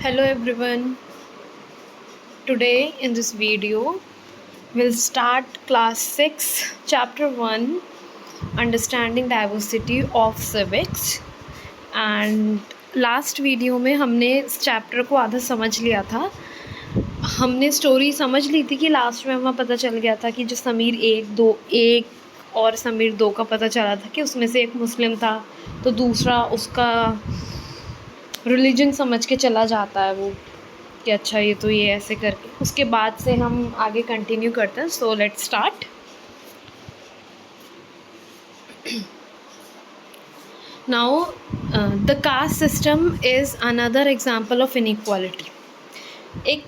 Hello everyone. Today in this video we'll start class 6 chapter 1 understanding diversity of civics and last video में हमने इस chapter को आधा समझ लिया था। हमने स्टोरी समझ ली थी कि लास्ट में हमें पता चल गया था कि जो समीर एक और समीर दो का पता चला था कि उसमें से एक मुस्लिम था तो दूसरा उसका रिलीजन समझ के चला जाता है वो कि अच्छा ये ऐसे करके उसके बाद से हम आगे कंटिन्यू करते हैं। So let's start. Now the caste system is another example of inequality. एक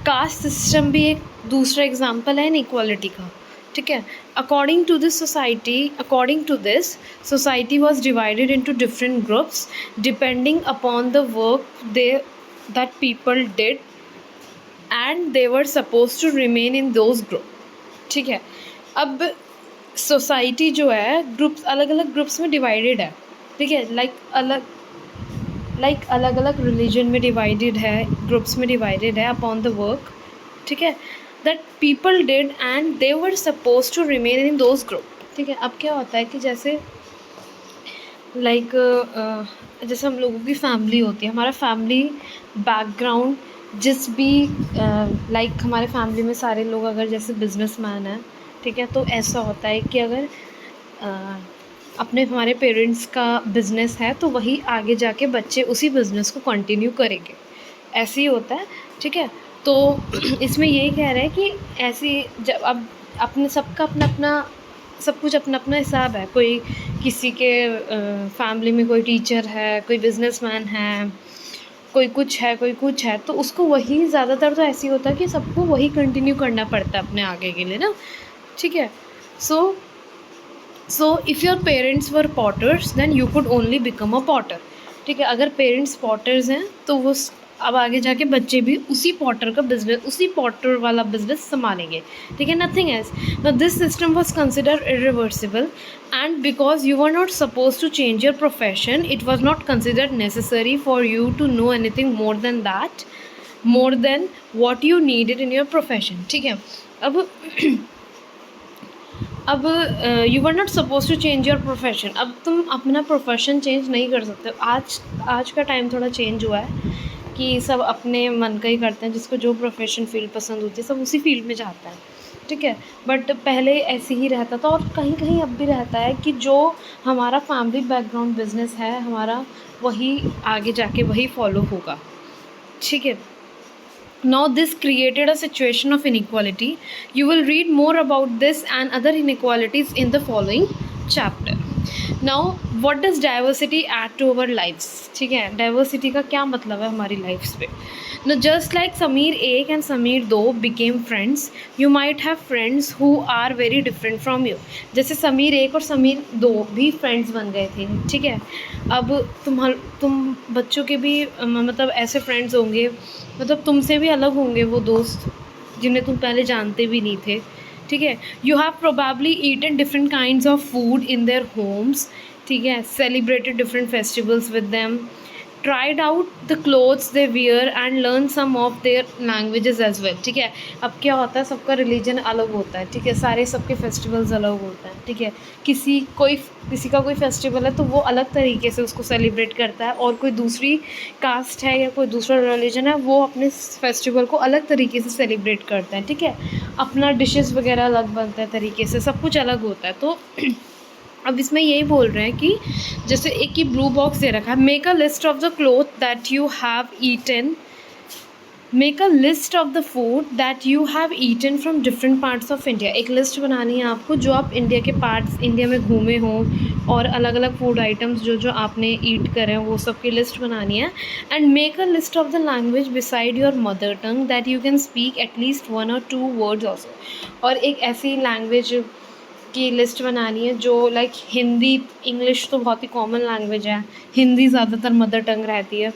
कास्ट सिस्टम भी एक दूसरा एग्जाम्पल है इनइक्वालिटी का, ठीक है। According to this society was divided into different groups depending upon the work that people did and they were suppose to remain in those group, ठीक है। अब सोसाइटी जो है ग्रुप्स अलग अलग ग्रुप्स में डिवाइडेड है, ठीक है। लाइक अलग अलग रिलीजन में डिवाइडेड है, ग्रुप्स में डिवाइडेड है अपॉन द वर्क, ठीक है, that people did and they were suppose to remain in those group, ठीक है। अब क्या होता है कि जैसे जैसे हम लोगों की फैमिली होती है, हमारा फैमिली बैकग्राउंड जिस भी हमारे फैमिली में सारे लोग अगर जैसे बिजनेसमैन हैं, ठीक है, तो ऐसा होता है कि अगर अपने हमारे पेरेंट्स का बिज़नेस है तो वही आगे जाके बच्चे उसी बिज़नेस को कंटिन्यू करेंगे, ऐसे ही होता है, ठीक है। तो इसमें यही कह रहे हैं कि ऐसी जब अब अपने सबका अपना अपना सब कुछ अपना अपना हिसाब है। कोई किसी के फैमिली में कोई टीचर है, कोई बिजनेसमैन है, कोई कुछ है, कोई कुछ है, तो उसको वही ज़्यादातर तो ऐसे ही होता है कि सबको वही कंटिन्यू करना पड़ता है अपने आगे के लिए ना, ठीक है। So if your parents were potters then you could only become a potter, ठीक है। अगर पेरेंट्स पॉटर्स हैं तो वो अब आगे जाके बच्चे भी उसी पॉटर का बिजनेस, उसी पॉटर वाला बिजनेस संभालेंगे, ठीक है, nothing else. Now this system was considered irreversible and because you were not suppose to change your profession it was not considered necessary for you to know anything more than what you needed in your profession, ठीक है। अब you were not suppose to change your profession, अब तुम अपना profession change नहीं कर सकते। आज का टाइम थोड़ा चेंज हुआ है कि सब अपने मन का ही करते हैं, जिसको जो प्रोफेशन फील्ड पसंद होती है सब उसी फील्ड में जाता है, ठीक है। बट पहले ऐसे ही रहता था और कहीं कहीं अब भी रहता है कि जो हमारा फैमिली बैकग्राउंड बिजनेस है हमारा, वही आगे जाके वही फॉलो होगा, ठीक है। Now this created a situation of inequality. You will read more about this and other inequalities in the following chapter. Now what does diversity add to our lives, ठीक है। diversity का क्या मतलब है हमारी लाइफ्स पे। Now just like Sameer 1 and Sameer 2 became friends, you might have friends who are very different from you. जैसे समीर 1 और समीर 2 भी फ्रेंड्स बन गए थे, ठीक है। अब तुम बच्चों के भी मतलब ऐसे फ्रेंड्स होंगे, मतलब तुमसे भी अलग होंगे वो दोस्त जिन्हें तुम पहले जानते भी नहीं थे, ठीक है। You have probably eaten different kinds of food in their homes, ठीक है, celebrated different festivals with them, tried out the clothes they wear and learn some of their languages as well, ठीक है। अब क्या होता है, सबका रिलीजन अलग होता है, ठीक है, सारे सबके फेस्टिवल्स अलग होते हैं, ठीक है। किसी का कोई फेस्टिवल है तो वो अलग तरीके से उसको सेलिब्रेट करता है, और कोई दूसरी कास्ट है या कोई दूसरा रिलीजन है वो अपने फेस्टिवल को अलग तरीके से सेलिब्रेट करता है, ठीक है। अपना डिशेस वगैरह अलग बनता है तरीके से, सब कुछ अलग होता है। तो अब इसमें यही बोल रहे हैं कि जैसे एक ही ब्लू बॉक्स दे रखा है, make a list of the cloth that you have eaten, make a list of the food that you have eaten from different parts of India. एक लिस्ट बनानी है आपको जो आप इंडिया के पार्ट्स, इंडिया में घूमे हों और अलग अलग फूड आइटम्स जो जो आपने ईट करें वो सब की लिस्ट बनानी है। And make a list of the language beside your mother tongue that you can speak at least 1 or 2 words also. और एक ऐसी लैंग्वेज की लिस्ट बनानी है जो लाइक हिंदी, इंग्लिश तो बहुत ही कॉमन लैंग्वेज है, हिंदी ज़्यादातर मदर टंग रहती है,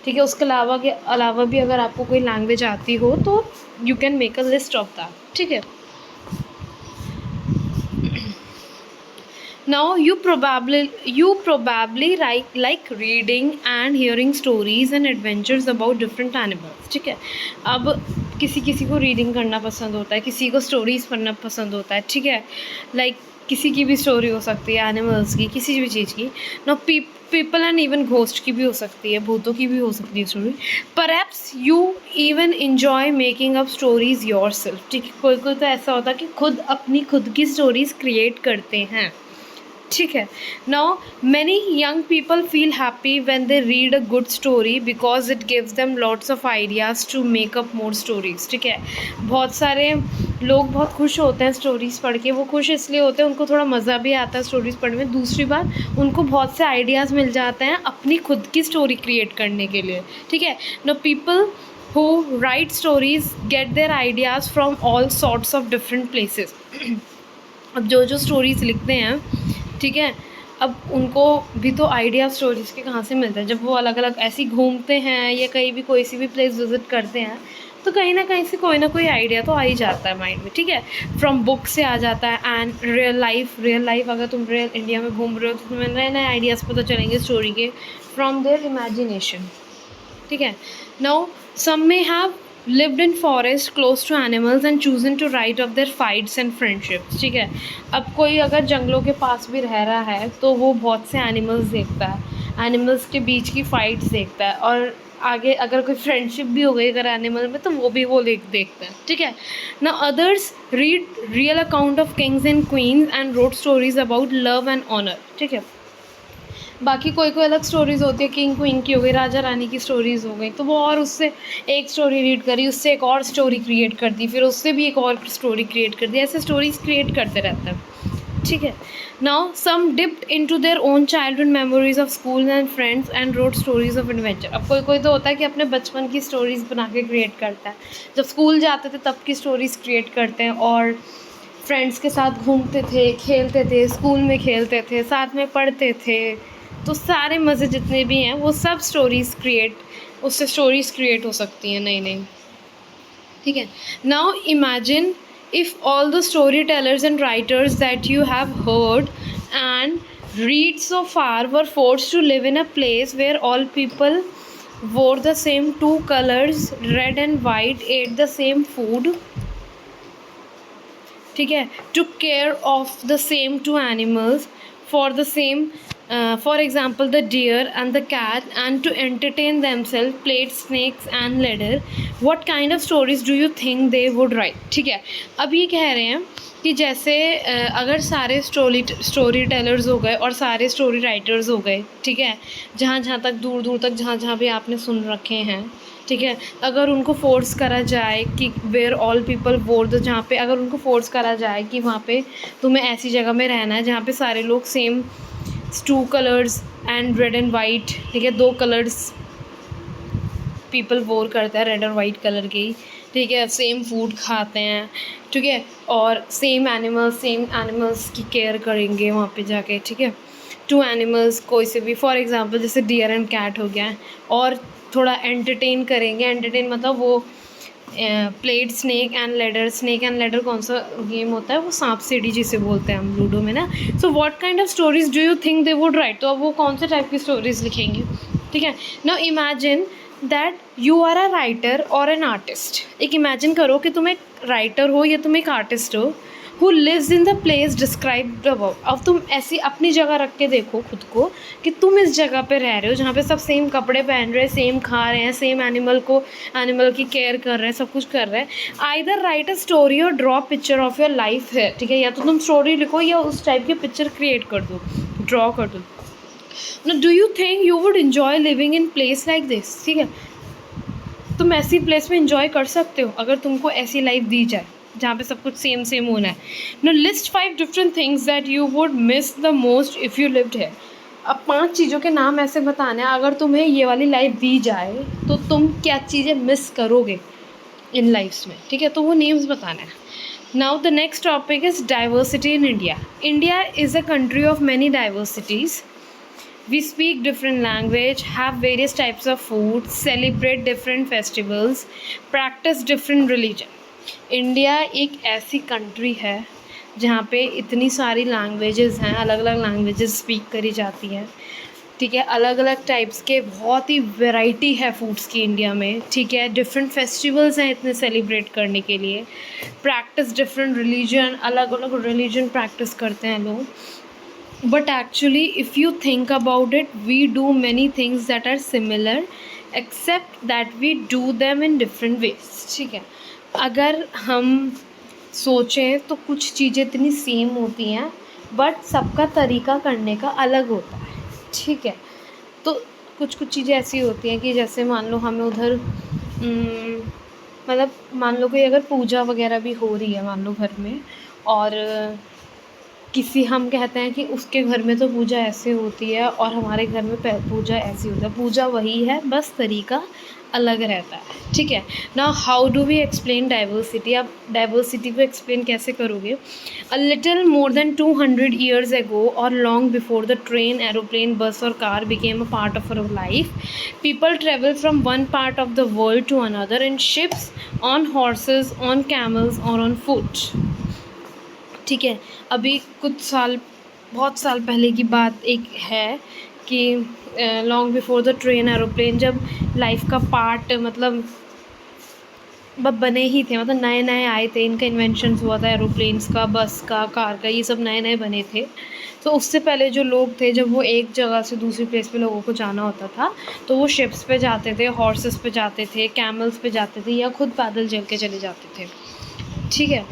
ठीक है। उसके अलावा भी अगर आपको कोई लैंग्वेज आती हो तो you can make a list of that, ठीक है। Now you probably like reading and hearing stories and adventures about different animals. ठीक है, अब किसी किसी को रीडिंग करना पसंद होता है, किसी को स्टोरीज़ पढ़ना पसंद होता है, ठीक है, लाइक किसी की भी स्टोरी हो सकती है, एनिमल्स की, किसी भी चीज़ की. Know people and even ghost की भी हो सकती है, भूतों की भी हो सकती है story. Perhaps you even enjoy making up stories your self. ठीक है, कोई कोई तो ऐसा होता है कि खुद की स्टोरीज क्रिएट करते हैं. ठीक है. Now many young people feel happy when they read a good story because it gives them lots of ideas to make up more stories. ठीक है, बहुत सारे लोग बहुत खुश होते हैं स्टोरीज़ पढ़ के. वो खुश इसलिए होते हैं, उनको थोड़ा मज़ा भी आता है स्टोरीज़ पढ़ने में. दूसरी बात, उनको बहुत से आइडियाज़ मिल जाते हैं अपनी खुद की स्टोरी क्रिएट करने के लिए. ठीक है. Know people who write stories get their ideas from all sorts of different places. अब जो स्टोरीज़ लिखते हैं, ठीक है, अब उनको भी तो आइडिया स्टोरीज़ के कहाँ से मिलते हैं. जब वो अलग अलग ऐसे ही घूमते हैं या कहीं भी कोई सी भी प्लेस विज़िट करते हैं, तो कहीं ना कहीं से कोई ना कोई आइडिया तो आ ही जाता है माइंड में. ठीक है, फ्रॉम बुक से आ जाता है. एंड रियल लाइफ अगर तुम रियल इंडिया में घूम रहे हो तो तुम्हें नए नए आइडियाज़ पता चलेंगे स्टोरी के, फ्रॉम देयर इमेजिनेशन. ठीक है. Now some may have lived in forest close to animals and chosen to write of their fights and friendships. ठीक है, अब कोई अगर जंगलों के पास भी रह रहा है तो वो बहुत से एनिमल्स देखता है, एनिमल्स के बीच की फाइट्स देखता है, और आगे अगर कोई फ्रेंडशिप भी हो गई अगर एनिमल में तो वो भी वो देखता है. ठीक है. ना others read real account of kings and queens and wrote stories about love and honour. ठीक है, बाकी कोई अलग स्टोरीज़ होती है, किंग क्वीन की हो गई, राजा रानी की स्टोरीज़ हो गई, तो वो और उससे एक स्टोरी रीड करी, उससे एक और स्टोरी क्रिएट कर दी, फिर उससे भी एक और स्टोरी क्रिएट कर दी. ऐसे स्टोरीज़ क्रिएट करते रहते हैं. ठीक है. Now some dipped into their own childhood memories of school and friends and wrote stories of adventure. अब कोई तो होता है कि अपने बचपन की स्टोरीज़ बना के क्रिएट करता है, जब स्कूल जाते थे तब की स्टोरीज़ क्रिएट करते हैं, और फ्रेंड्स के साथ घूमते थे, खेलते थे, स्कूल में खेलते थे, साथ में पढ़ते थे, तो सारे मज़े जितने भी हैं वो सब उससे स्टोरीज़ क्रिएट हो सकती हैं नई नई. ठीक है. Now imagine if all the story tellers and writers that you have heard and read so far were forced to live in a place where all people wore the same two colors, red and white, ate the same food. ठीक है, took care of the same two animals, for example the deer and the cat, and to entertain themselves played snakes and ladder. What kind of stories do you think they would write? ठीक है, अब ये कह रहे हैं कि जैसे अगर सारे स्टोरी टेलर्स हो गए और सारे स्टोरी राइटर्स हो गए, ठीक है, जहाँ तक दूर तक जहाँ भी आपने सुन रखे हैं, ठीक है, अगर उनको फोर्स करा जाए कि where all people wore the, जहाँ पे अगर उनको फोर्स करा जाए कि वहाँ पे तुम्हें ऐसी जगह में रहना है जहाँ पे सारे लोग same two colours and red and white, ठीक है, दो कलर्स पीपल वोर करता है, रेड और वाइट कलर के ही, ठीक है, सेम फूड खाते हैं, ठीक है, और सेम एनिमल्स की केयर करेंगे वहाँ पे जाके. ठीक है, टू एनिमल्स कोई से भी, फॉर एग्जांपल जैसे डियर एंड कैट हो गया, और थोड़ा एंटरटेन करेंगे. एंटरटेन मतलब वो प्लेड स्नेक एंड लेडर कौन सा गेम होता है, वो सांप सीढ़ी जिसे बोलते हैं हम लूडो में ना. So what kind of stories do you think they would write. तो अब वो कौन से टाइप की स्टोरीज लिखेंगे. ठीक है. Now imagine that you are a writer और एन आर्टिस्ट. एक इमेजिन करो कि तुम एक राइटर हो या तुम एक आर्टिस्ट हो who lives in the place described above. अब तुम ऐसी अपनी जगह रख के देखो खुद को कि तुम इस जगह पे रह रहे हो जहाँ पे सब सेम कपड़े पहन रहे हैं, सेम खा रहे हैं, सेम एनिमल की केयर कर रहे हैं, सब कुछ कर रहे हैं. आइदर राइट अ स्टोरी और draw picture of your life है. ठीक है, या तो तुम स्टोरी लिखो या उस टाइप की पिक्चर क्रिएट कर दो, ड्रॉ कर दो. Now, do you think you would enjoy living in place like this? ठीक है, तुम ऐसी प्लेस में इंजॉय कर सकते हो अगर तुमको ऐसी लाइफ दी जाए जहाँ पे सब कुछ सेम होना है. Now list 5 different things that you would miss the most if you lived here. अब 5 चीज़ों के नाम ऐसे बताने हैं, अगर तुम्हें ये वाली लाइफ दी जाए तो तुम क्या चीज़ें मिस करोगे इन लाइफ्स में. ठीक है, तो वो नेम्स बताना है. Now the next topic is diversity in India. India is a country of many diversities. We speak different language, have various types of food, celebrate different festivals, practice different religion. India एक ऐसी country है जहाँ पे इतनी सारी languages हैं, अलग अलग लैंग्वेजेस स्पीक करी जाती हैं, ठीक है। अलग अलग टाइप्स के बहुत ही वैरायटी है फूड्स की इंडिया में, ठीक है। डिफरेंट फेस्टिवल्स हैं इतने सेलिब्रेट करने के लिए। प्रैक्टिस डिफरेंट रिलीजन, अलग अलग रिलीजन प्रैक्टिस करते हैं लोग। But actually, if you think about it, we do many things that are similar, except that we do them in different ways, ठीक है। अगर हम सोचें तो कुछ चीज़ें इतनी सेम होती हैं, बट सबका तरीका करने का अलग होता है, ठीक है। तो कुछ कुछ चीज़ें ऐसी होती हैं कि जैसे मान लो हमें उधर मतलब मान लो कि अगर पूजा वगैरह भी हो रही है मान लो घर में, और किसी हम कहते हैं कि उसके घर में तो पूजा ऐसे होती है और हमारे घर में पूजा ऐसी होती है। पूजा वही है, बस तरीका अलग रहता है, ठीक है ना। How do we explain diversity? आप डाइवर्सिटी को एक्सप्लेन कैसे करोगे? A little more than 200 years ago और long before the train, aeroplane, bus और car became a part of our life, people travel from one part of the world to another in ships, on horses, on camels और on foot, ठीक है। अभी कुछ साल, बहुत साल पहले की बात एक है कि long before the train, aeroplane जब लाइफ का पार्ट मतलब बने ही थे, मतलब नए नए आए थे, इनका इन्वेंशंस हुआ था, एरोप्लेन्स का, बस का, कार का, ये सब नए नए बने थे। तो उससे पहले जो लोग थे, जब वो एक जगह से दूसरी प्लेस पे लोगों को जाना होता था तो वो शिप्स पे जाते थे, हॉर्सेस पे जाते थे, कैमल्स पे जाते थे, या खुद पैदल चल के चले जाते थे, ठीक है।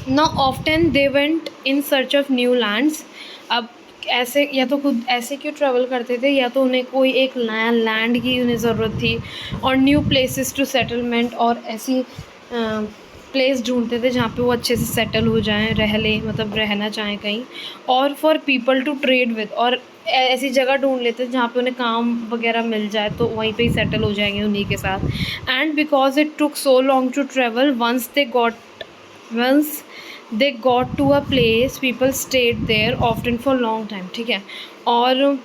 Now often they went in search of new lands। अब ऐसे या तो खुद ऐसे क्यों ट्रैवल करते थे, या तो उन्हें कोई एक नया लैंड की उन्हें ज़रूरत थी, और न्यू प्लेसेस टू सेटलमेंट, और ऐसी प्लेस ढूंढते थे जहाँ पे वो अच्छे से सेटल हो जाएं, रह लें, मतलब रहना चाहें कहीं। और for people to trade with, और ऐसी जगह ढूंढ लेते थे जहाँ पे उन्हें काम वगैरह मिल जाए तो वहीं पे ही सेटल हो जाएंगे उन्हीं के साथ। And because it took so long to travel, once they got to a place, people stayed there often for long time, ठीक है। और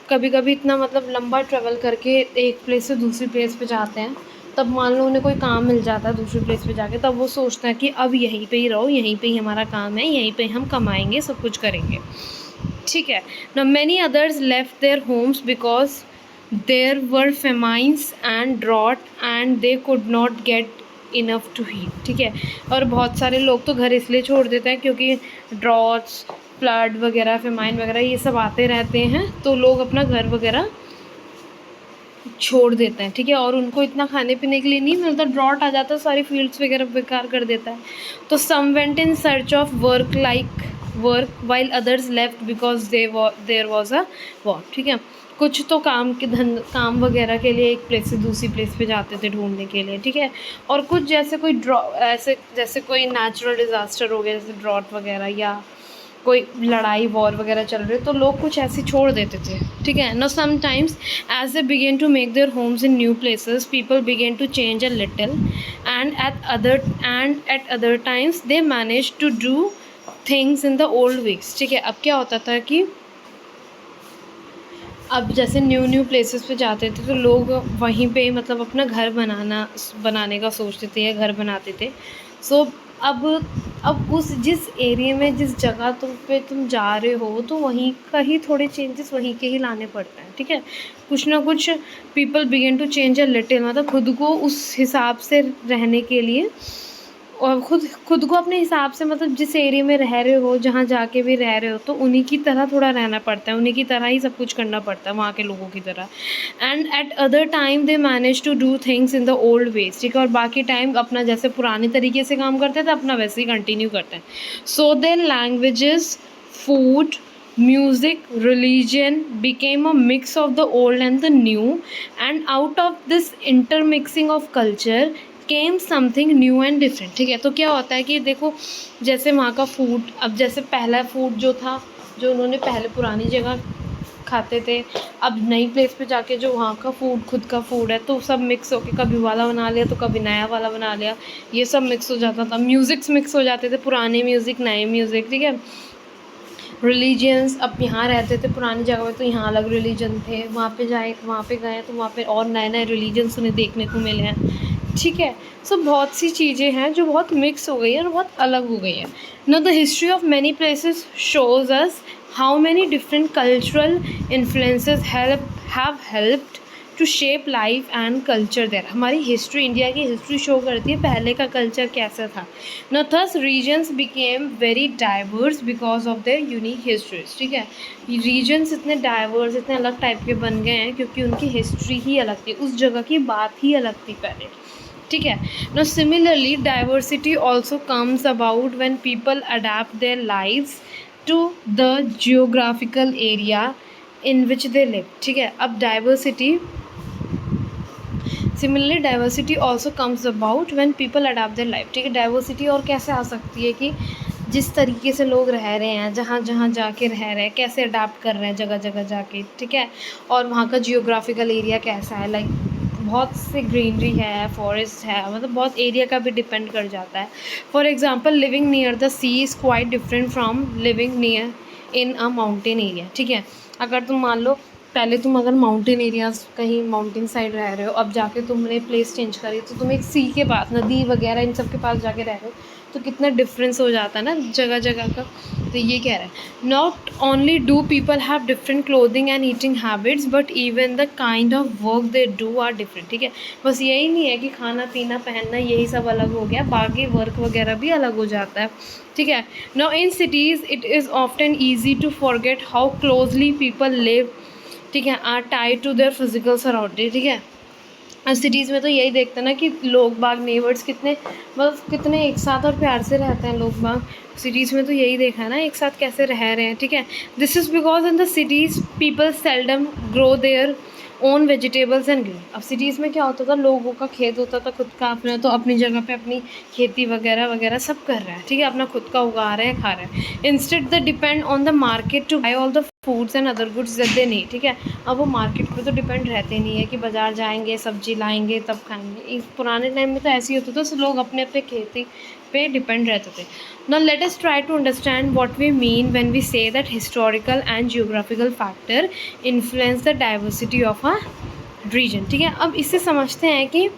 कभी कभी इतना मतलब लंबा ट्रैवल करके एक प्लेस से दूसरी प्लेस पे जाते हैं, तब मान लो उन्हें कोई काम मिल जाता है दूसरी प्लेस पे जाके, तब वो सोचते हैं कि अब यहीं पे ही रहो, यहीं पे ही हमारा काम है, यहीं पे हम कमाएंगे, सब कुछ करेंगे, ठीक है ना। Many others left their homes because there were famines and drought and they could not get enough to heat, ठीक है। और बहुत सारे लोग तो घर इसलिए छोड़ देते हैं क्योंकि ड्रॉट्स, फ्लड वगैरह, फेमाइन वगैरह ये सब आते रहते हैं, तो लोग अपना घर वगैरह छोड़ देते हैं, ठीक है। और उनको इतना खाने पीने के लिए नहीं मिलता, ड्रॉट आ जाता है, सारी फील्ड्स वगैरह बेकार कर देता है। तो some went in search of work while others left because there was a war, ठीक है। कुछ तो काम वगैरह के लिए एक प्लेस से दूसरी प्लेस पे जाते थे ढूंढने के लिए, ठीक है। और कुछ जैसे कोई नेचुरल डिज़ास्टर हो गया, जैसे ड्रॉट वगैरह, या कोई लड़ाई वॉर वगैरह चल रही, तो लोग कुछ ऐसे छोड़ देते थे, ठीक है ना। Sometimes as they began to make their homes in new places, people began to change a little, and at other times they manage to do things in the old ways, ठीक है। अब क्या होता था कि अब जैसे न्यू प्लेसेस पे जाते थे तो लोग वहीं पे मतलब अपना घर बनाने का सोचते थे या घर बनाते थे। सो अब उस जिस एरिया में, जिस जगह तुम जा रहे हो, तो वहीं का ही थोड़े चेंजेस वहीं के ही लाने पड़ते हैं, ठीक है। कुछ ना कुछ people begin to change a little, मतलब खुद को उस हिसाब से रहने के लिए, और खुद को अपने हिसाब से, मतलब जिस एरिया में रह रहे हो, जहाँ जाके भी रह रहे हो, तो उन्हीं की तरह थोड़ा रहना पड़ता है, उन्हीं की तरह ही सब कुछ करना पड़ता है, वहाँ के लोगों की तरह। And at other time they manage to do things in the old ways, ठीक है। और बाकी टाइम अपना जैसे पुराने तरीके से काम करते थे, अपना वैसे ही कंटिन्यू करते हैं। So their languages, food, music, religion became a mix of the old and the new, and out of this intermixing of culture came something new and different, ठीक है। तो क्या होता है कि देखो, जैसे वहाँ का फूड, अब जैसे पहला फूड जो था, जो उन्होंने पहले पुरानी जगह खाते थे, अब नई प्लेस पे जाके जो वहाँ का फूड, खुद का फूड है, तो सब मिक्स होके कभी वाला बना लिया तो कभी नया वाला बना लिया, ये सब मिक्स हो जाता था। म्यूज़िक्स मिक्स हो जाते थे, पुराने म्यूज़िक, नए म्यूज़िक, ठीक है। रिलीजियंस, अब यहाँ रहते थे पुरानी जगह में तो यहाँ अलग रिलीजन थे, वहाँ पे गए तो वहाँ पे और नए नए रिलीजन्स उन्हें देखने को मिले हैं, ठीक है। सो बहुत सी चीज़ें हैं जो बहुत मिक्स हो गई हैं और बहुत अलग हो गई हैं। Now the history of many places shows us how many different cultural influences have helped to shape life and culture there. हमारी हिस्ट्री, इंडिया की हिस्ट्री शो करती है पहले का कल्चर कैसा था। Now thus regions became very diverse because of their unique histories. ठीक है, रीजन्स इतने डाइवर्स, इतने अलग टाइप के बन गए हैं क्योंकि उनकी हिस्ट्री ही अलग थी, उस जगह की बात ही अलग थी पहले। ठीक है। Now similarly diversity also comes about when people adapt their lives to the geographical area in which they live. ठीक है, अब similarly diversity also comes about when people adapt their life. ठीक है, डाइवर्सिटी और कैसे आ सकती है कि जिस तरीके से लोग रह रहे हैं, जहाँ जहाँ जाके रह रहे हैं, कैसे अडाप्ट कर रहे हैं जगह जगह जाके। ठीक है, और वहाँ का जियोग्राफिकल एरिया कैसा है, लाइक बहुत से ग्रीनरी है, फॉरेस्ट है, मतलब बहुत एरिया का भी डिपेंड कर जाता है। For example living near the sea is quite different from living near in a mountain area. ठीक है, अगर तुम मान लो पहले तुम अगर माउंटेन एरियाज़ कहीं माउंटेन साइड रह रहे हो, अब जाके तुमने प्लेस चेंज करी तो तुम एक सी के पास, नदी वगैरह इन सब के पास जाके रह रहे हो, तो कितना डिफरेंस हो जाता है ना जगह जगह का। तो ये कह रहा है not only do people have different clothing and eating habits but even the kind of work they do are different. ठीक है, बस यही नहीं है कि खाना पीना पहनना यही सब अलग हो गया, बाकी वर्क वगैरह भी अलग हो जाता है। ठीक है, now in cities it is often easy to forget how closely people live. ठीक है, are tied to their physical surrounding. ठीक है, सिटीज़ में तो यही देखते हैं ना कि लोग बाग नेबर्स कितने मतलब कितने एक साथ और प्यार से रहते हैं लोग बाग। सिटीज़ में तो यही देखा है ना एक साथ कैसे रह रहे हैं। ठीक है, this is because in the cities people seldom grow their own vegetables and green. अब सिटीज़ में क्या होता था, लोगों का खेत होता था खुद का अपना, तो अपनी जगह पे अपनी खेती वगैरह वगैरह सब कर रहे हैं। ठीक है, अपना खुद का उगा रहे हैं, खा रहे हैं। Instead the depend on the market two by all the foods and other goods that they need. ठीक है, अब वो मार्केट पे तो डिपेंड रहते नहीं है कि बाज़ार जाएंगे सब्जी लाएंगे तब खाएंगे। इस पुराने टाइम में तो ऐसे ही होता था, सब लोग अपने अपने खेती पे डिपेंड रहते थे। Now let us try to understand what we mean when we say that historical and geographical factor influence the diversity of a region। ठीक है, अब इससे समझते हैं कि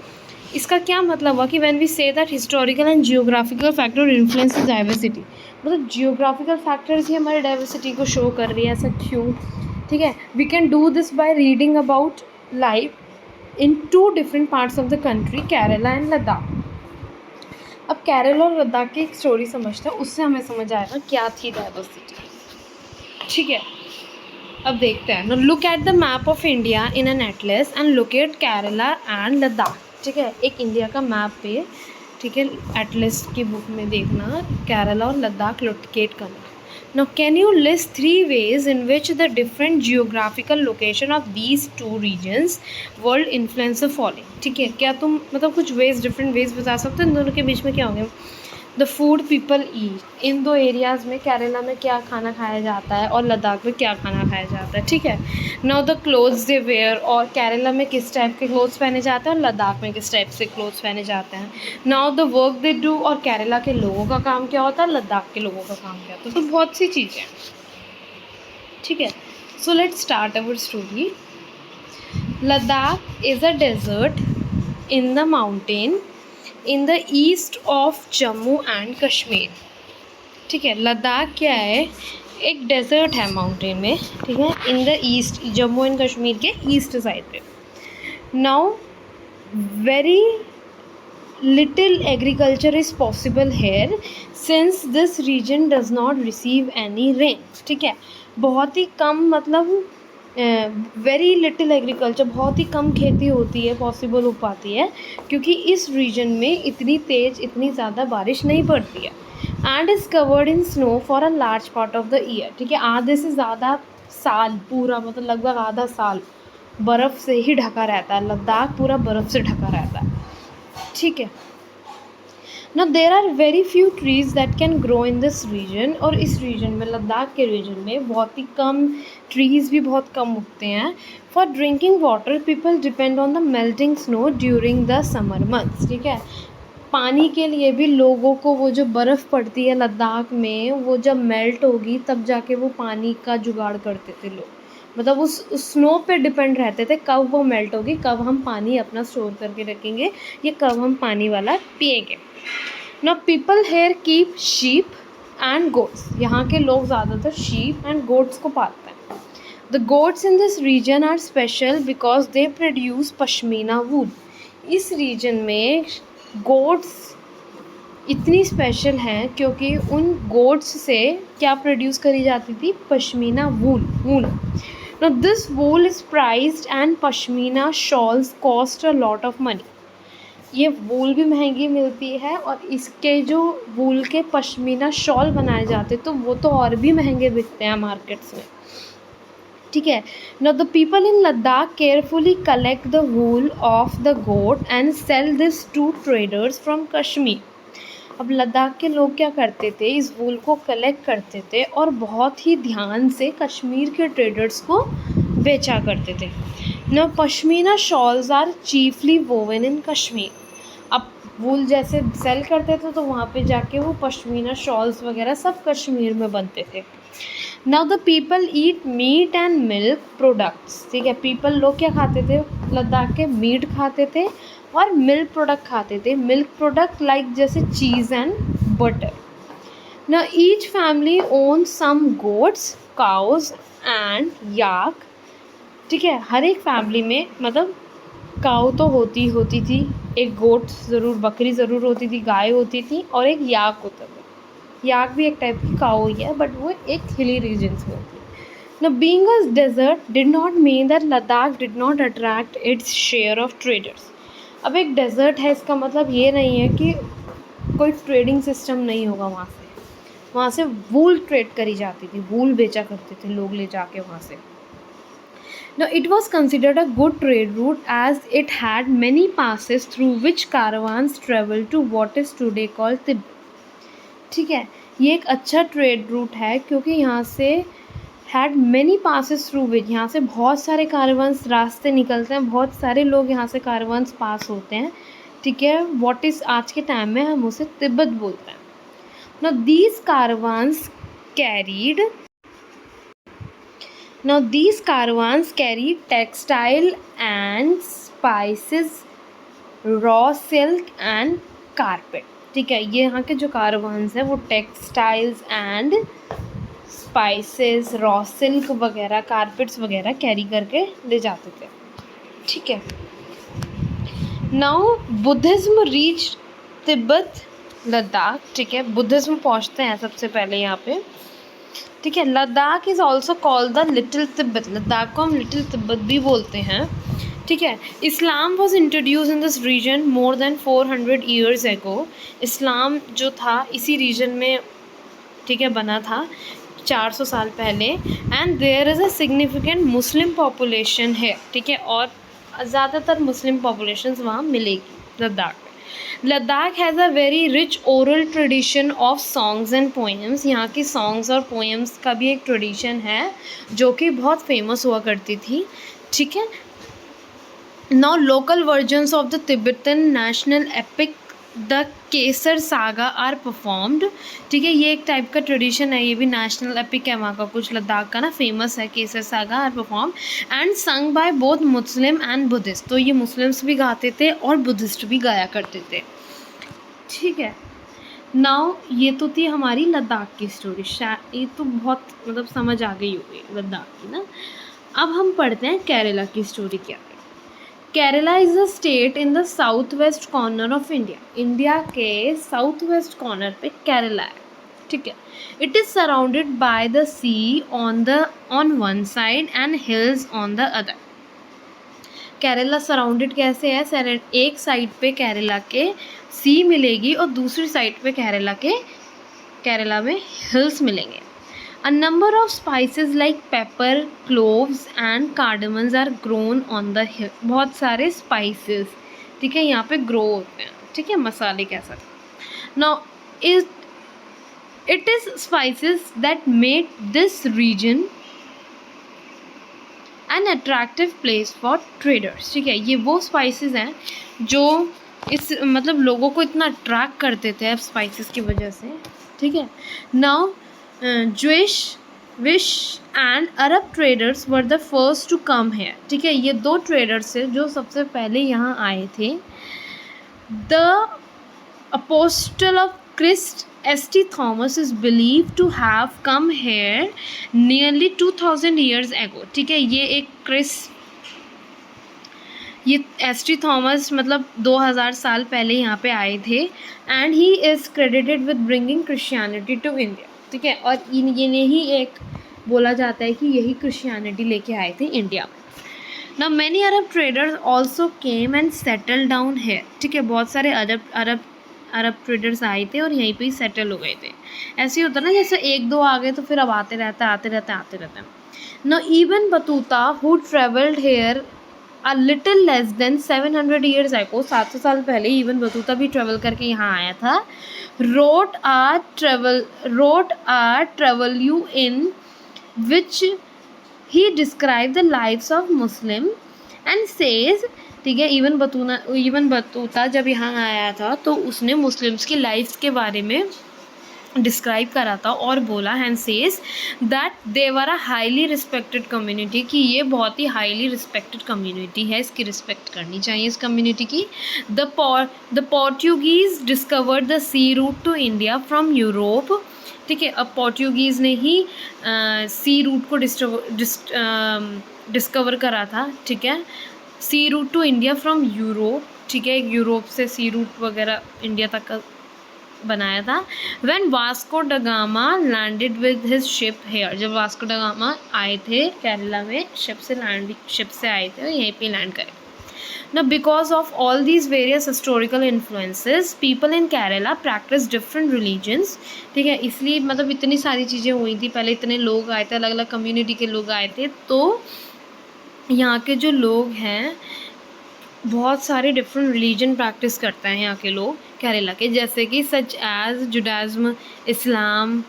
इसका क्या मतलब हुआ कि when we say that historical and geographical factor influence the diversity, मतलब जियोग्राफिकल फैक्टर्स ही हमारी डाइवर्सिटी को शो कर रही है, ऐसा क्यों। ठीक है, we can do this by reading about life in 2 different parts of the country, Kerala and Ladakh. अब केरल और लद्दाख की एक स्टोरी समझते हैं, उससे हमें समझ आएगा क्या थी डाइवर्सिटी। ठीक है, अब देखते हैं। Look at the map of India in an Atlas and look at Kerala and Ladakh. ठीक है, एक इंडिया का मैप पे, ठीक है, एटलस की बुक में देखना केरला और लद्दाख लोकेट करना। Now can you list 3 ways in which the different geographical location of these 2 regions world influence the following। ठीक है, क्या तुम मतलब कुछ वेज, डिफरेंट वेज बता सकते हो इन दोनों के बीच में क्या होंगे। The food people eat, in 2 areas में केरला में क्या खाना खाया जाता है और लद्दाख में क्या खाना खाया जाता है। ठीक है, now the clothes they wear, और केरला में किस टाइप के क्लोथ्स पहने जाते हैं और लद्दाख में किस टाइप से क्लोथ्स पहने जाते हैं। Now the work they do, और केरला के लोगों का काम क्या होता है, लद्दाख के लोगों का काम क्या होता है। तो बहुत सी चीज़ें। ठीक है, so let's start our story. Ladakh is a desert in the mountain in the east of Jammu and Kashmir. ठीक है, लद्दाख क्या है, एक डेजर्ट है माउंटेन में। ठीक है, in the east, Jammu and Kashmir के ईस्ट साइड पे। Now very little agriculture is possible here since this region does not receive any rain. ठीक है, बहुत ही कम, मतलब वेरी लिटिल एग्रीकल्चर, बहुत ही कम खेती होती है, पॉसिबल हो पाती है क्योंकि इस रीजन में इतनी तेज़, इतनी ज़्यादा बारिश नहीं पड़ती है। And is covered in snow for a large part of the year. ठीक है, आधे से ज़्यादा साल, पूरा मतलब लगभग आधा साल बर्फ़ से ही ढका रहता है। लद्दाख पूरा बर्फ़ से ढका रहता है। ठीक है, ना there are very few trees that can grow in this region, और इस रीजन में, लद्दाख के रीजन में बहुत ही कम ट्रीज़ भी बहुत कम उगते हैं। For drinking water people depend on the melting snow during the summer months. ठीक है, पानी के लिए भी लोगों को वो जो बर्फ़ पड़ती है लद्दाख में, वो जब मेल्ट होगी तब जाके वो पानी का जुगाड़ करते थे लोग। मतलब उस स्नो पे डिपेंड रहते थे कब वो मेल्ट होगी, कब हम पानी अपना स्टोर करके रखेंगे, या कब हम पानी वाला पिएंगे। Now people here keep sheep and goats, यहाँ के लोग ज़्यादातर शीप एंड गोट्स को पालते हैं। The goats in this region are special because they produce pashmina wool. इस रीजन में गोट्स इतनी स्पेशल हैं क्योंकि उन गोट्स से क्या प्रोड्यूस करी जाती थी, पश्मीना वूल। Now this wool is prized and pashmina shawls cost a lot of money. ये वूल भी महंगी मिलती है और इसके जो वूल के पश्मीना शॉल बनाए जाते तो वो तो और भी महंगे बिकते हैं मार्केट्स में, ठीक है। Now the people in Ladakh carefully collect the wool of the goat and sell this to traders from Kashmir। अब लद्दाख के लोग क्या करते थे, इस वूल को कलेक्ट करते थे और बहुत ही ध्यान से कश्मीर के ट्रेडर्स को बेचा करते थे। न pashmina shawls are chiefly woven in Kashmir. अब वूल जैसे सेल करते थे तो वहाँ पे जाके वो पश्मीना शॉल्स वगैरह सब कश्मीर में बनते थे। Now the people eat meat and milk products, ठीक है। पीपल लोग क्या खाते थे, लद्दाख के मीट खाते थे और मिल्क प्रोडक्ट खाते थे। मिल्क प्रोडक्ट लाइक जैसे चीज़ एंड बटर। ना each family own some goats cows and yak, ठीक है। हर एक फैमिली में मतलब काऊ तो होती थी, एक गोट ज़रूर, बकरी ज़रूर होती थी, गाय होती थी और एक याक होता था। याक भी एक टाइप की काऊ ही है बट वो एक हिली रीजन्स में होती है। Now being a desert did not mean that Ladakh did not attract its share of traders। अब एक डेज़र्ट है इसका मतलब ये नहीं है कि कोई ट्रेडिंग सिस्टम नहीं होगा वहाँ से वूल ट्रेड करी जाती थी, वूल बेचा करते थे लोग ले जाके वहाँ से। Now it was considered a good trade route as it had many passes through which caravans traveled to what is today called Tibet, ठीक है। ये एक अच्छा ट्रेड रूट है क्योंकि यहाँ से had many passes through which, यहाँ से बहुत सारे कारवान्स रास्ते निकलते हैं, बहुत सारे लोग यहाँ से कारवान्स पास होते हैं, ठीक है। व्हाट इज़ आज के टाइम में हम उसे तिब्बत बोलते हैं। Now these caravans carried textile and spices, raw silk and carpet, ठीक है। ये यहाँ के जो कारवान्स हैं वो textiles and spices, raw silk वगैरह, कारपेट्स वगैरह कैरी करके ले जाते थे, ठीक है। Now Buddhism reach Tibet Ladakh, ठीक है। बुद्धिज़्म पहुँचते हैं सबसे पहले यहाँ पे, ठीक है। Ladakh is also called the little Tibet, Ladakh को हम लिटिल तिब्बत भी बोलते हैं, ठीक है। Islam was introduce in this region more than 400 years ago. Islam जो था इसी रीजन में, ठीक है, बना था 400 साल पहले। And there is a significant Muslim population है, ठीक है, और ज़्यादातर मुस्लिम पॉपुलेशंस वहाँ मिलेगी लद्दाख में। Ladakh has a very rich oral tradition of songs and poems. यहाँ की सॉन्ग्स और पोएम्स का भी एक ट्रेडिशन है जो कि बहुत फेमस हुआ करती थी, ठीक है। Now local versions of the Tibetan national epic the Kesar saga are performed, ठीक है। ये एक टाइप का ट्रेडिशन है, ये भी नेशनल एपिक है वहाँ का, कुछ लद्दाख का ना फेमस है, Kesar saga are perform and sung by both Muslim and Buddhist. तो ये मुस्लिम्स भी गाते थे और बुद्धिस्ट भी गाया करते थे, ठीक है। नाउ ये तो थी हमारी लद्दाख की स्टोरी, ये तो बहुत मतलब समझ आ गई होगी लद्दाख की ना। अब हम पढ़ते हैं केरला की स्टोरी क्या है। Kerala is a state in the south west corner of India. India के साउथ वेस्ट कॉर्नर पे केरला है, ठीक है। It is surrounded by the sea on one side and hills on the other. Kerala surrounded कैसे है, एक साइड पे केरला के सी मिलेगी और दूसरी साइड पे केरला में हिल्स मिलेंगे। A number of spices like pepper, cloves and cardamoms are grown on the hill। बहुत सारे spices, ठीक है, यहाँ पे grow होते हैं, ठीक है, मसाले कह सकते। Now it is spices that make this region an attractive place for traders, ठीक है। ये वो spices हैं जो इस मतलब लोगों को इतना अट्रैक्ट करते थे अब spices की वजह से, ठीक है। Now Jewish विश and Arab traders were the first to come here. ठीक है, ये दो ट्रेडर्स थे जो सबसे पहले यहाँ आए थे। The apostle of Christ S.T. Thomas is believed to have come here nearly 2000 years ago। ठीक है, ये S.T. थॉमस मतलब 2000 साल पहले यहाँ पे आए थे। And he is credited with bringing Christianity to India. ठीक है, और ये ही एक बोला जाता है कि यही क्रिश्चियनिटी लेके आए थे इंडिया में। ना many Arab traders also came and settle down here. ठीक है, बहुत सारे अरब ट्रेडर्स आए थे और यहीं पे ही सेटल हो गए थे। ऐसे ही होता ना, जैसे एक दो आ गए तो फिर अब आते रहते हैं। ना even Battuta who travelled here a little less than 700 years ago, 700 साल पहले इवन बतूता भी ट्रेवल करके यहाँ आया था। wrote a travel you in which he described the lives of Muslim and says। ठीक है, इवन बतूता जब यहाँ आया था तो उसने मुस्लिम्स की लाइफ्स के बारे में डिस्क्राइब करा था और बोला and says that they were a highly respected community, कि ये बहुत ही हाईली रिस्पेक्टेड कम्युनिटी है, इसकी रिस्पेक्ट करनी चाहिए इस कम्युनिटी की। The Portuguese discovered the sea route to India from Europe. ठीक है, अब पोर्टुगीज़ ने ही सी रूट को डिस्कवर करा था। ठीक है, sea route to India from Europe. ठीक है, यूरोप से सी रूट वगैरह इंडिया तक का बनाया था। When Vasco da Gama landed with his ship here, जब वास्को डा गामा आए थे केरला में शिप से आए थे और यहीं पे लैंड करे। Now because of all these various historical influences, people in Kerala practice different religions। ठीक है, इसलिए मतलब इतनी सारी चीज़ें हुई थी, पहले इतने लोग आए थे, अलग अलग कम्युनिटी के लोग आए थे, तो यहाँ के जो लोग हैं बहुत सारे डिफरेंट रिलीजन प्रैक्टिस करते हैं यहाँ के लोग केरला के, जैसे कि such as Judaism, Islam,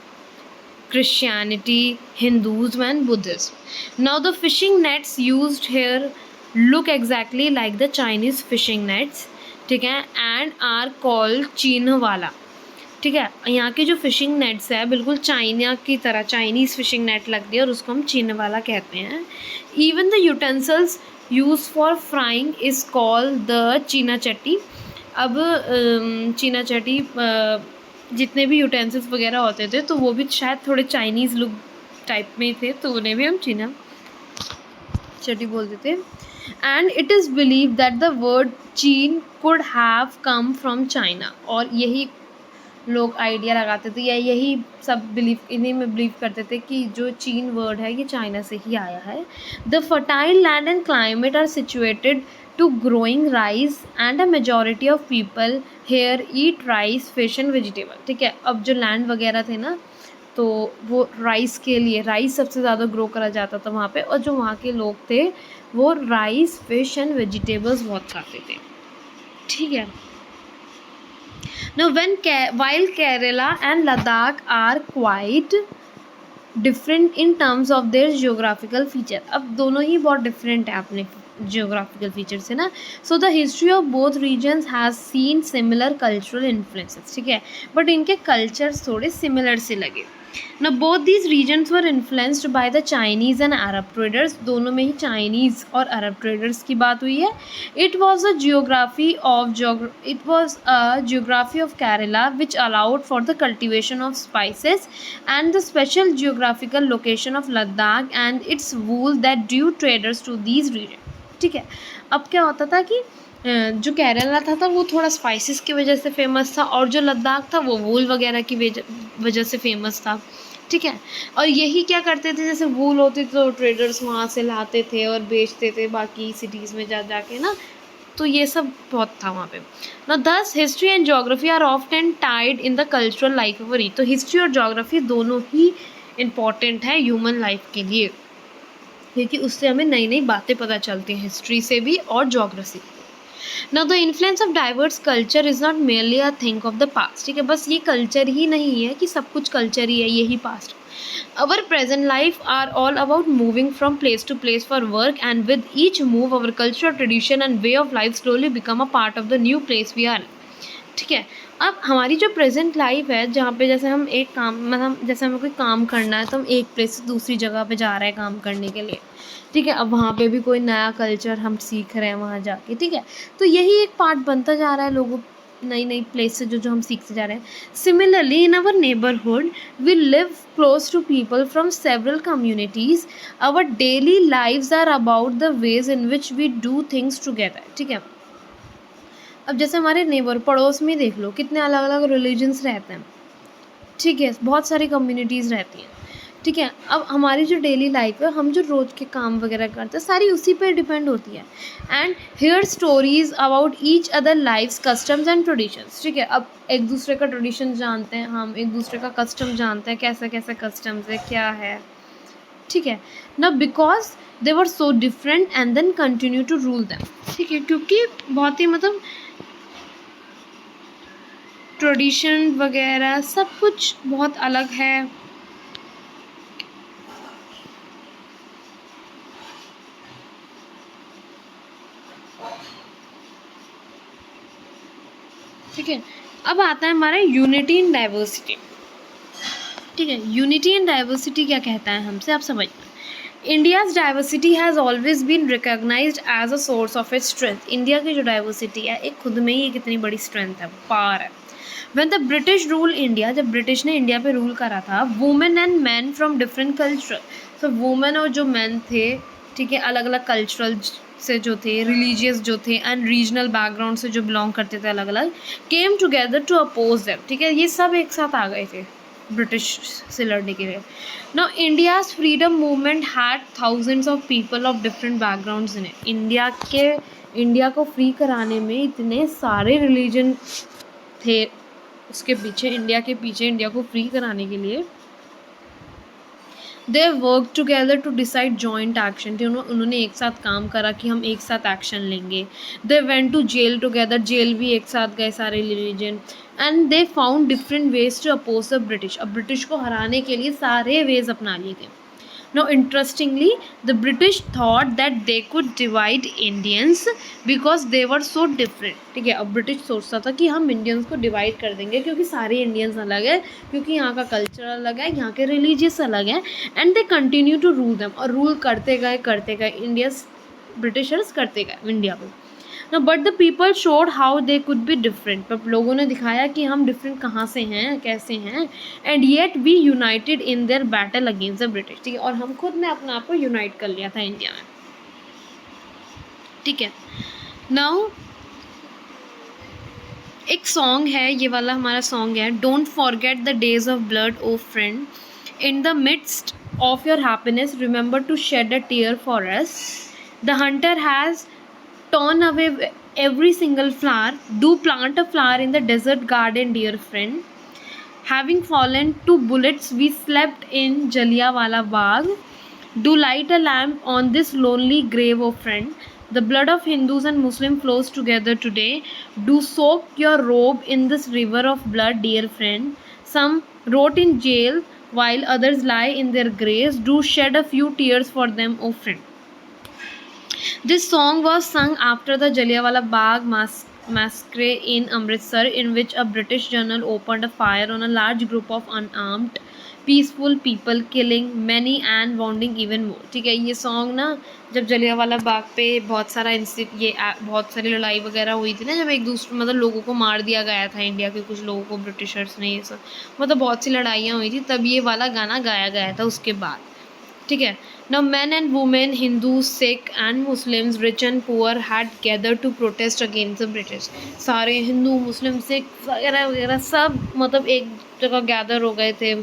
Christianity, Hinduism and Buddhism. Now the fishing nets used here look exactly like the Chinese fishing nets. ठीक है, एंड आर कॉल्ड चीन वाला। ठीक है, यहाँ के जो फिशिंग नेट्स है बिल्कुल चाइना की तरह चाइनीज़ फिशिंग नेट लगती है और उसको हम चीन वाला कहते हैं। Even the utensils use for frying is called the चीना चट्टी। अब चीना चट्टी जितने भी यूटेंसिल्स वगैरह होते थे तो वो भी शायद थोड़े चाइनीज़ लुक टाइप में थे, तो उन्हें भी हम चीना चट्टी बोलते थे। And it is believe that the word Cheen could have come from China. और यही लोग आइडिया लगाते थे या यही सब इन्हीं में बिलीव करते थे कि जो चीन वर्ड है ये चाइना से ही आया है। The fertile land and climate are situated to growing rice and a majority of people here eat rice, fish and vegetable. ठीक है, अब जो लैंड वगैरह थे ना तो वो राइस के लिए, राइस सबसे ज़्यादा ग्रो करा जाता था वहाँ पे, और जो वहाँ के लोग थे वो राइस, फिश एंड वेजिटेबल्स बहुत खाते थे। ठीक है, now while Kerala and Ladakh are quite different in terms of their geographical feature, अब दोनों ही बहुत different है अपने geographical features से ना। so the history of both regions has seen similar cultural influences। ठीक है, but इनके cultures थोड़े similar से लगे। now both these regions were influenced by the Chinese and Arab traders। दोनों में ही Chinese और Arab traders की बात हुई है। it was a geography of Kerala which allowed for the cultivation of spices and the special geographical location of Ladakh and its wool that drew traders to these regions। ठीक है, अब क्या होता था कि जो केरला था वो थोड़ा स्पाइसेस की वजह से फेमस था और जो लद्दाख था वो वूल वगैरह की वजह से फेमस था। ठीक है, और यही क्या करते थे, जैसे वूल होती तो ट्रेडर्स वहाँ से लाते थे और बेचते थे बाकी सिटीज़ में जाके ना, तो ये सब बहुत था वहाँ पे ना। Thus history and geography are often tied in the cultural life of a region. तो हिस्ट्री और जोग्राफी दोनों ही इम्पॉर्टेंट है ह्यूमन लाइफ के लिए, क्योंकि उससे हमें नई नई बातें पता चलती हैं, हिस्ट्री से भी और geography. Now the influence of diverse culture is not merely a thing of the past। ठीक है, बस ये कल्चर ही नहीं है कि सब कुछ कल्चर ही है, यही past. Our present life are all about moving from place to place for work, and with each move our culture, tradition and way of life slowly become a part of the new place we are in। ठीक है। अब हमारी जो present life है, जहाँ पे जैसे हम एक काम, मतलब जैसे हमें कोई काम करना है तो हम एक प्लेस से दूसरी जगह पे जा रहे हैं काम करने के लिए, ठीक है। अब वहाँ पे भी कोई नया कल्चर हम सीख रहे हैं वहाँ जाके, ठीक है। तो यही एक पार्ट बनता जा रहा है लोगों, नई नई प्लेस से जो हम सीखते जा रहे हैं। Similarly in our neighbourhood we live close to people from several communities, our daily lives are about the ways in which we do things together, ठीक है। अब जैसे हमारे नेबर पड़ोस में देख लो कितने अलग अलग रिलीजन्स रहते हैं, ठीक है, बहुत सारी कम्युनिटीज़ रहती हैं, ठीक है। अब हमारी जो डेली लाइफ है, हम जो रोज़ के काम वगैरह करते हैं, सारी उसी पे डिपेंड होती है। And hear stories about each other lifes customs and traditions, ठीक है। अब एक दूसरे का ट्रेडिशन जानते हैं हम, एक दूसरे का कस्टम जानते हैं, कैसे कैसे कस्टम्स है, क्या है, ठीक है ना। Because they were so different and then continue to rule them, ठीक है, क्योंकि बहुत ही मतलब ट्रेडिशन वगैरह सब कुछ बहुत अलग है। ठीक है। अब आता है हमारा यूनिटी इन डाइवर्सिटी, ठीक है। यूनिटी इन डाइवर्सिटी क्या कहता है हमसे, आप समझ। India's diversity has always been recognised as a source of its strength. India की जो डाइवर्सिटी है एक खुद में ही एक इतनी बड़ी स्ट्रेंथ है, पावर है। When the British rule India, जब ब्रिटिश ने इंडिया पे रूल करा था, women and man from different culture, तो वुमेन और जो मैन थे, ठीक है, अलग अलग कल्चरल से जो थे, रिलीजियस जो थे, एंड रीजनल बैकग्राउंड से जो बिलोंग करते थे अलग अलग, came together to oppose them, ठीक है। ये सब एक साथ आ गए थे ब्रिटिश से लड़ने के लिए। Now India's freedom movement had thousands of people of different backgrounds in it. India को फ्री कराने में इतने सारे रिलीजन थे उसके पीछे, इंडिया के पीछे, इंडिया को फ्री कराने के लिए। They work together to decide joint action, उन्होंने एक साथ काम करा कि हम एक साथ एक्शन लेंगे। They went to jail together, jail भी एक साथ गए सारे religion. And they found different ways to oppose the British, अब ब्रिटिश को हराने के लिए सारे वेज अपना लिए थे। Now interestingly, the British thought that they could divide Indians because they were so different, ठीक है। अब ब्रिटिश सोचता था कि हम इंडियंस को डिवाइड कर देंगे क्योंकि सारे इंडियंस अलग है, क्योंकि यहाँ का कल्चर अलग है, यहाँ के रिलीजियस अलग है। And they continue to rule them, और रूल करते गए इंडियंस, ब्रिटिशर्स करते गए इंडिया को। ना but the people showed how they could be different, पर लोगों ने दिखाया कि हम डिफरेंट कहाँ से हैं, कैसे हैं। And yet we united in their battle against the British, ठीक है, और हम खुद ने अपने आप को यूनाइट कर लिया था इंडिया में, ठीक है। नाउ एक सॉन्ग है, ये वाला हमारा सॉन्ग है, don't forget the days of blood o friend, in the midst of your happiness remember to shed a tear for us, the hunter has torn away every single flower, do plant a flower in the desert garden dear friend, having fallen to bullets we slept in Jallianwala Bagh, do light a lamp on this lonely grave of friend, the blood of Hindus and Muslims flows together today, do soak your robe in this river of blood dear friend, some rot in jail while others lie in their graves, do shed a few tears for them o friend. This song was sung after the Jallianwala Bagh massacre in Amritsar, in which a British general opened a fire on a large group of unarmed, peaceful people, killing many and wounding even more, ठीक है। ये song ना जब जलियांवाला बाग पे बहुत सारा बहुत सारी लड़ाई वगैरह हुई थी ना, जब एक दूसरे मतलब लोगों को मार दिया गया था इंडिया के कुछ लोगों को ब्रिटिशर्स ने, ये सब मतलब बहुत सी लड़ाइयाँ हुई थी, तब ये वाला गाना गाया गया था उसके बाद, ठीक है। Now men and women, Hindus, Sikh and Muslims, rich and poor, had gathered to protest against the British. सारे हिंदू, मुस्लिम, सिख वगैरह वगैरह सब मतलब एक जगह गैदर हो गए थे,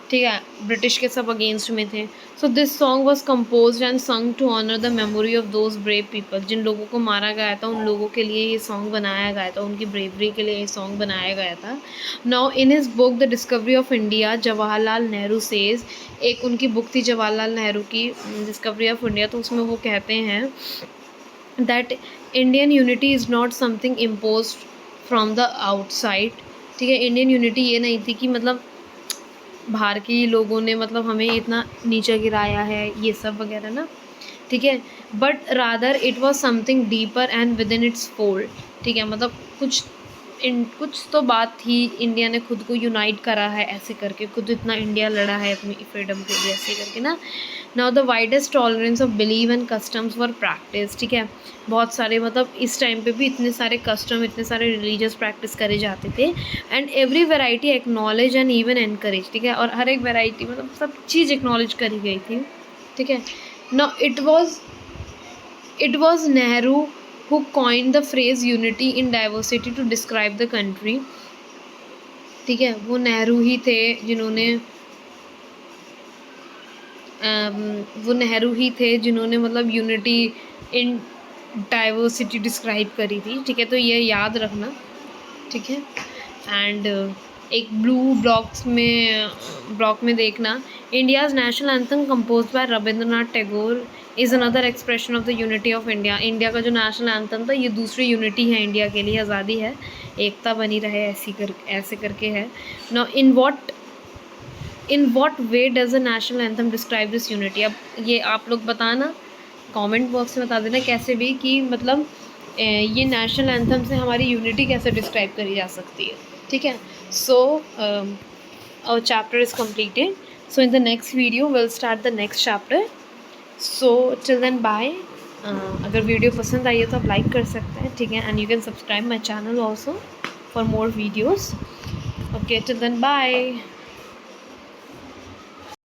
ठीक है, ब्रिटिश के सब अगेंस्ट में थे। So this song was compose and sung to honour the memory of those brave people, जिन लोगों को मारा गया था उन लोगों के लिए ये सॉन्ग बनाया गया था, उनकी ब्रेवरी के लिए ये सॉन्ग बनाया गया था। Now in his book the discovery of India, Jawaharlal Nehru says, एक उनकी बुक थी जवाहरलाल नेहरू की डिस्कवरी ऑफ इंडिया, तो उसमें वो कहते हैं that Indian unity is not something impose from the outside, ठीक है। इंडियन यूनिटी ये नहीं थी कि मतलब बाहर के लोगों ने मतलब हमें इतना नीचे गिराया है ये सब वगैरह ना, ठीक है, but rather it was something deeper and with in its fold, ठीक है, मतलब कुछ कुछ तो बात थी, इंडिया ने खुद को यूनाइट करा है ऐसे करके, खुद इतना इंडिया लड़ा है अपनी फ्रीडम के लिए ऐसे करके ना। Now the widest tolerance of believe and customs were practice, ठीक है, बहुत सारे मतलब इस टाइम पे भी इतने सारे कस्टम, इतने सारे रिलीजियस प्रैक्टिस करे जाते थे। And every variety acknowledge and even encourage, ठीक है, और हर एक वेराइटी मतलब सब चीज़ एक्नॉलेज करी गई थी, ठीक है। Now it was Nehru who coined the phrase unity in diversity to describe the country, ठीक है, वो नेहरू ही थे जिन्होंने मतलब यूनिटी इन डाइवर्सिटी डिस्क्राइब करी थी, ठीक है, तो ये याद रखना, ठीक है। एंड एक ब्लू ब्लॉक में देखना, India's national anthem compose bye Rabindranath Tagore is another expression of the unity of India. India का जो नेशनल एंथम था ये दूसरी यूनिटी है, इंडिया के लिए आज़ादी है, एकता बनी रहे ऐसे करके है। Now in what way does the national anthem describe this unity. अब ये आप लोग बताना, कमेंट बॉक्स में बता देना कैसे भी कि मतलब ये नेशनल एंथम से हमारी यूनिटी कैसे डिस्क्राइब करी जा सकती है, ठीक है। So our chapter is completed, so in the next video we'll start the next chapter, so till then bye। अगर वीडियो पसंद आई है तो आप लाइक कर सकते हैं, ठीक है, and you can subscribe my channel also for more videos. Okay, till then bye।